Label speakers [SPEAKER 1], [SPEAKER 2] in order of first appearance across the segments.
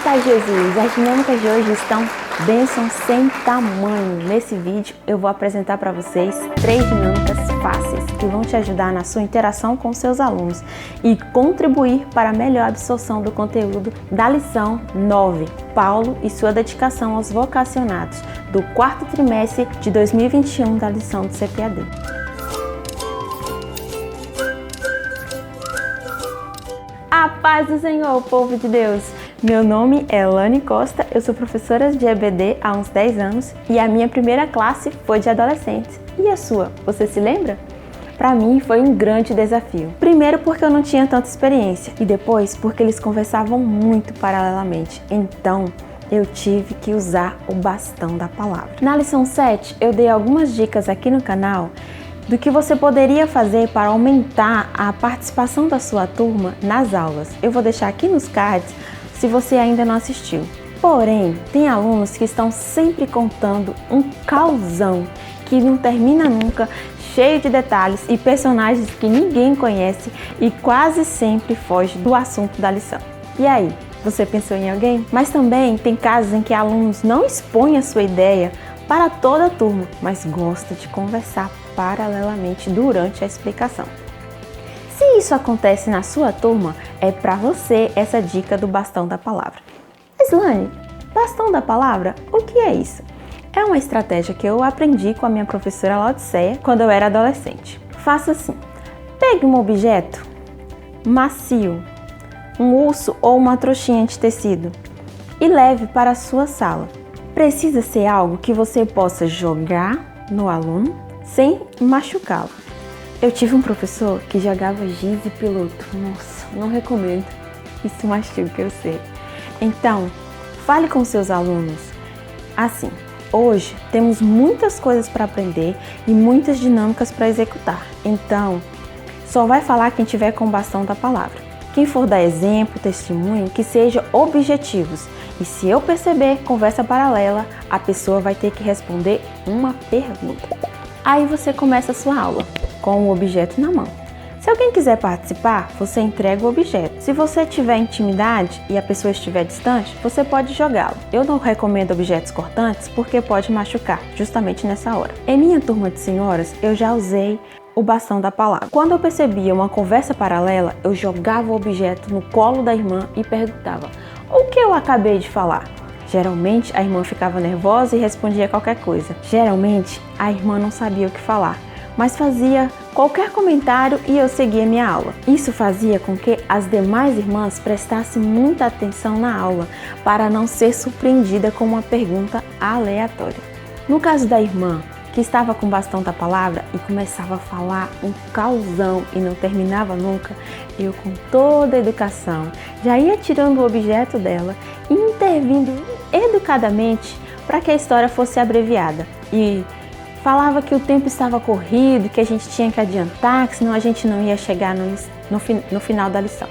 [SPEAKER 1] Graças a Jesus, as dinâmicas de hoje estão bênçãos sem tamanho. Nesse vídeo eu vou apresentar para vocês 3 dinâmicas fáceis que vão te ajudar na sua interação com seus alunos e contribuir para a melhor absorção do conteúdo da lição 9, Paulo e sua dedicação aos vocacionados, do 4º trimestre de 2021 da lição do CPAD. A paz do Senhor, povo de Deus! Meu nome é Elane Costa, eu sou professora de EBD há uns 10 anos e a minha primeira classe foi de adolescentes. E a sua, você se lembra? Para mim foi um grande desafio. Primeiro porque eu não tinha tanta experiência e depois porque eles conversavam muito paralelamente. Então eu tive que usar o bastão da palavra. Na lição 7 eu dei algumas dicas aqui no canal do que você poderia fazer para aumentar a participação da sua turma nas aulas. Eu vou deixar aqui nos cards se você ainda não assistiu. Porém, tem alunos que estão sempre contando um causão que não termina nunca, cheio de detalhes e personagens que ninguém conhece e quase sempre foge do assunto da lição. E aí, você pensou em alguém? Mas também tem casos em que alunos não expõem a sua ideia para toda a turma, mas gosta de conversar paralelamente durante a explicação. Se isso acontece na sua turma, é para você essa dica do bastão da palavra. Islane, bastão da palavra, o que é isso? É uma estratégia que eu aprendi com a minha professora Laodiceia quando eu era adolescente. Faça assim: pegue um objeto macio, um urso ou uma trouxinha de tecido e leve para a sua sala. Precisa ser algo que você possa jogar no aluno sem machucá-lo. Eu tive um professor que jogava giz e piloto. Nossa, não recomendo. Isso machuca, eu sei. Então, fale com seus alunos assim: hoje temos muitas coisas para aprender e muitas dinâmicas para executar. Então, só vai falar quem tiver com o bastão da palavra. Quem for dar exemplo, testemunho, que seja objetivos. E se eu perceber conversa paralela, a pessoa vai ter que responder uma pergunta. Aí você começa a sua aula com o objeto na mão. Se alguém quiser participar, você entrega o objeto. Se você tiver intimidade e a pessoa estiver distante, você pode jogá-lo. Eu não recomendo objetos cortantes porque pode machucar, justamente nessa hora. Em minha turma de senhoras, eu já usei o bastão da palavra. Quando eu percebia uma conversa paralela, eu jogava o objeto no colo da irmã e perguntava: o que eu acabei de falar? Geralmente a irmã ficava nervosa e respondia qualquer coisa. Geralmente a irmã não sabia o que falar, mas fazia qualquer comentário e eu seguia minha aula. Isso fazia com que as demais irmãs prestassem muita atenção na aula, para não ser surpreendida com uma pergunta aleatória. No caso da irmã, que estava com o bastão da palavra e começava a falar um causão e não terminava nunca, eu, com toda a educação, já ia tirando o objeto dela e intervindo educadamente para que a história fosse abreviada. E falava que o tempo estava corrido, que a gente tinha que adiantar, que senão a gente não ia chegar no final da lição.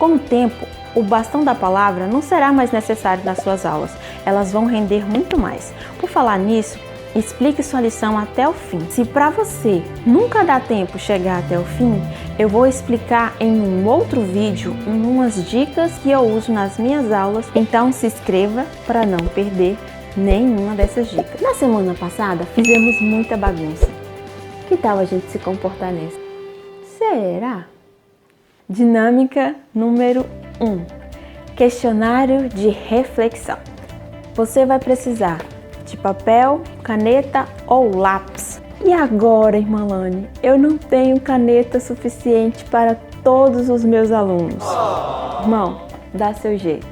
[SPEAKER 1] Com o tempo, o bastão da palavra não será mais necessário nas suas aulas, elas vão render muito mais. Por falar nisso, explique sua lição até o fim. Se para você nunca dá tempo chegar até o fim, eu vou explicar em um outro vídeo umas dicas que eu uso nas minhas aulas, então se inscreva para não perder nenhuma dessas dicas. Na semana passada fizemos muita bagunça. Que tal a gente se comportar nessa? Será? Dinâmica número 1. Questionário de reflexão. Você vai precisar de papel, caneta ou lápis. E agora, irmã Lane, eu não tenho caneta suficiente para todos os meus alunos. Irmão, dá seu jeito.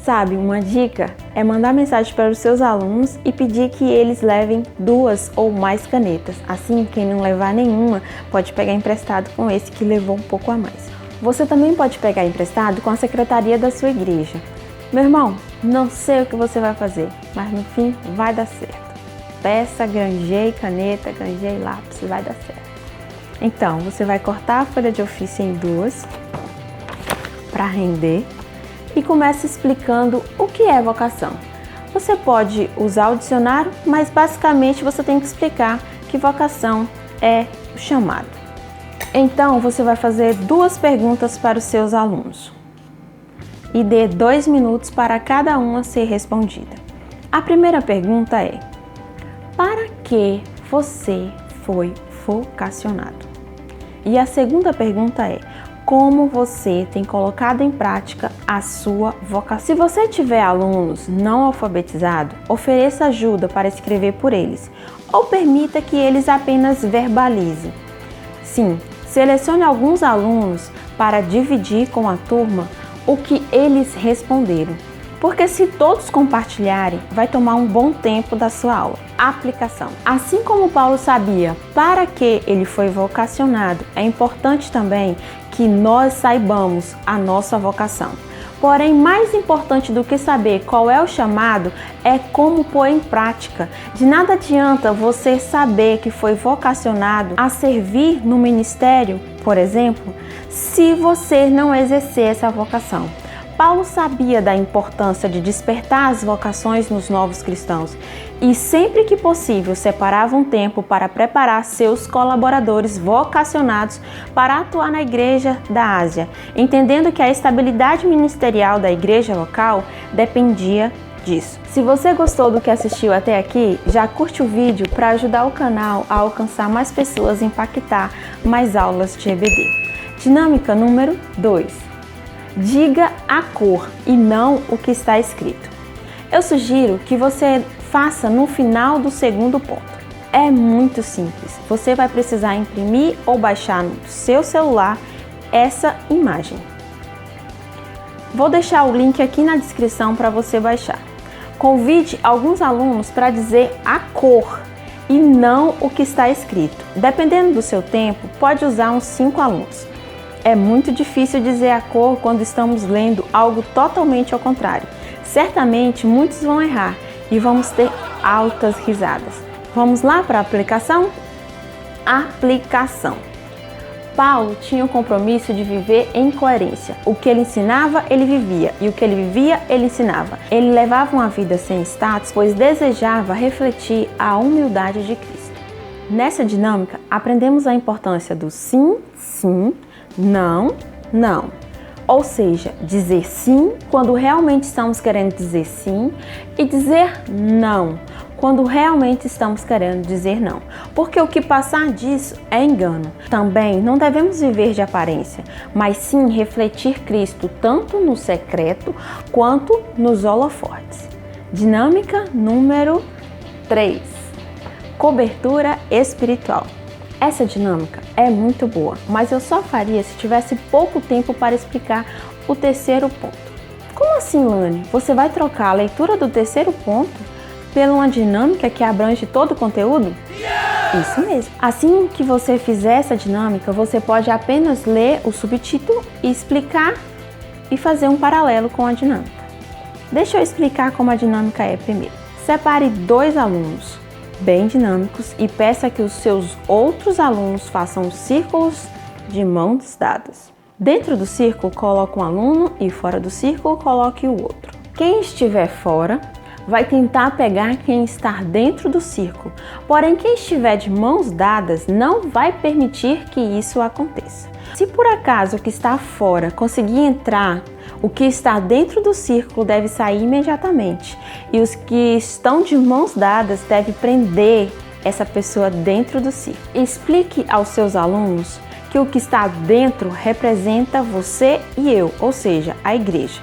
[SPEAKER 1] Sabe, uma dica é mandar mensagem para os seus alunos e pedir que eles levem 2 ou mais canetas. Assim, quem não levar nenhuma pode pegar emprestado com esse que levou um pouco a mais. Você também pode pegar emprestado com a secretaria da sua igreja. Meu irmão, não sei o que você vai fazer, mas no fim vai dar certo. Peça, granjei caneta, granjei lápis, vai dar certo. Então, você vai cortar a folha de ofício em 2 para render e começa explicando o que é vocação. Você pode usar o dicionário, mas basicamente você tem que explicar que vocação é o chamado. Então, você vai fazer 2 perguntas para os seus alunos. e dê 2 minutos para cada uma ser respondida. A primeira pergunta é: para que você foi vocacionado? E a segunda pergunta é: como você tem colocado em prática a sua vocação? Se você tiver alunos não alfabetizados, ofereça ajuda para escrever por eles, ou permita que eles apenas verbalizem. Sim, selecione alguns alunos para dividir com a turma o que eles responderam, porque se todos compartilharem, vai tomar um bom tempo da sua aula. Aplicação. Assim como Paulo sabia para que ele foi vocacionado, é importante também que nós saibamos a nossa vocação. Porém, mais importante do que saber qual é o chamado é como pôr em prática. De nada adianta você saber que foi vocacionado a servir no ministério, por exemplo, se você não exercer essa vocação. Paulo sabia da importância de despertar as vocações nos novos cristãos e sempre que possível separava um tempo para preparar seus colaboradores vocacionados para atuar na igreja da Ásia, entendendo que a estabilidade ministerial da igreja local dependia disso. Se você gostou do que assistiu até aqui, já curte o vídeo para ajudar o canal a alcançar mais pessoas e impactar mais aulas de EBD. Dinâmica número 2. Diga a cor e não o que está escrito. Eu sugiro que você faça no final do segundo ponto. É muito simples. Você vai precisar imprimir ou baixar no seu celular essa imagem. Vou deixar o link aqui na descrição para você baixar. Convide alguns alunos para dizer a cor e não o que está escrito. Dependendo do seu tempo, pode usar uns 5 alunos. É muito difícil dizer a cor quando estamos lendo algo totalmente ao contrário. Certamente muitos vão errar e vamos ter altas risadas. Vamos lá para a aplicação? Aplicação. Paulo tinha o compromisso de viver em coerência. O que ele ensinava, ele vivia, e o que ele vivia, ele ensinava. Ele levava uma vida sem status, pois desejava refletir a humildade de Cristo. Nessa dinâmica, aprendemos a importância do sim, sim, não, não. Ou seja, dizer sim quando realmente estamos querendo dizer sim e dizer não quando realmente estamos querendo dizer não. Porque o que passar disso é engano. Também não devemos viver de aparência, mas sim refletir Cristo tanto no secreto quanto nos holofotes. Dinâmica número 3. Cobertura espiritual. Essa dinâmica é muito boa, mas eu só faria se tivesse pouco tempo para explicar o terceiro ponto. Como assim, Lani? Você vai trocar a leitura do terceiro ponto por uma dinâmica que abrange todo o conteúdo? Isso mesmo. Assim que você fizer essa dinâmica, você pode apenas ler o subtítulo e explicar e fazer um paralelo com a dinâmica. Deixa eu explicar como a dinâmica é primeiro. Separe 2 alunos bem dinâmicos e peça que os seus outros alunos façam círculos de mãos dadas. Dentro do círculo, coloque um aluno e fora do círculo, coloque o outro. Quem estiver fora vai tentar pegar quem está dentro do círculo, porém quem estiver de mãos dadas não vai permitir que isso aconteça. Se por acaso o que está fora conseguir entrar, o que está dentro do círculo deve sair imediatamente e os que estão de mãos dadas devem prender essa pessoa dentro do círculo. Explique aos seus alunos que o que está dentro representa você e eu, ou seja, a igreja.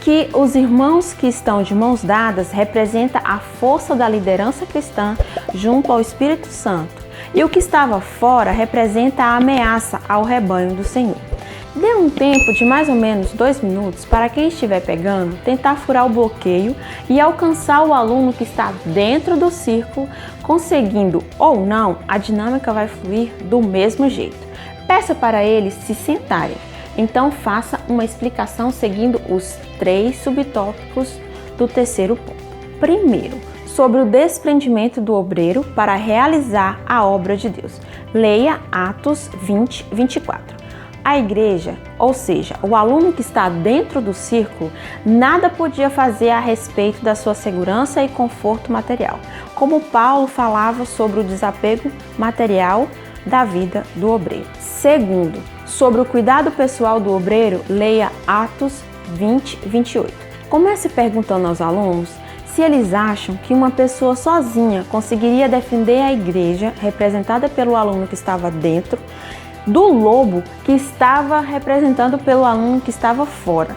[SPEAKER 1] Que os irmãos que estão de mãos dadas representam a força da liderança cristã junto ao Espírito Santo. E o que estava fora representa a ameaça ao rebanho do Senhor. Dê um tempo de mais ou menos 2 minutos para quem estiver pegando tentar furar o bloqueio e alcançar o aluno que está dentro do círculo. Conseguindo ou não, a dinâmica vai fluir do mesmo jeito. Peça para eles se sentarem. Então faça uma explicação seguindo os 3 subtópicos do terceiro ponto. Primeiro, sobre o desprendimento do obreiro para realizar a obra de Deus. Leia Atos 20, 24. A igreja, ou seja, o aluno que está dentro do círculo, nada podia fazer a respeito da sua segurança e conforto material, como Paulo falava sobre o desapego material da vida do obreiro. Segundo, sobre o cuidado pessoal do obreiro, leia Atos 20, 28. Comece perguntando aos alunos se eles acham que uma pessoa sozinha conseguiria defender a igreja, representada pelo aluno que estava dentro, do lobo que estava representado pelo aluno que estava fora.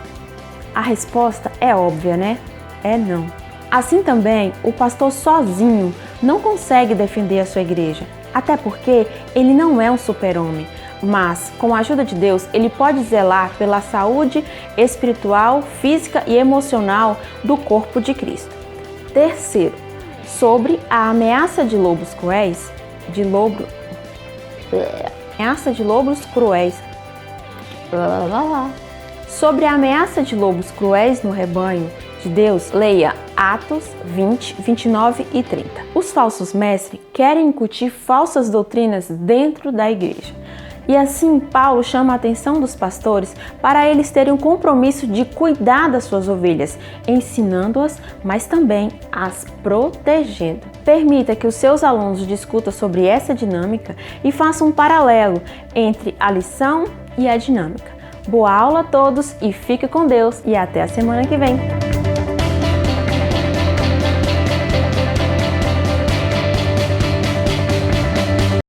[SPEAKER 1] A resposta é óbvia, né? É não. Assim também, o pastor sozinho não consegue defender a sua igreja, até porque ele não é um super-homem, mas com a ajuda de Deus, ele pode zelar pela saúde espiritual, física e emocional do corpo de Cristo. Terceiro, sobre a ameaça de lobos cruéis, Sobre a ameaça de lobos cruéis no rebanho de Deus, leia Atos 20, 29 e 30. Os falsos mestres querem incutir falsas doutrinas dentro da igreja. E assim, Paulo chama a atenção dos pastores para eles terem um compromisso de cuidar das suas ovelhas, ensinando-as, mas também as protegendo. Permita que os seus alunos discutam sobre essa dinâmica e façam um paralelo entre a lição e a dinâmica. Boa aula a todos e fique com Deus e até a semana que vem!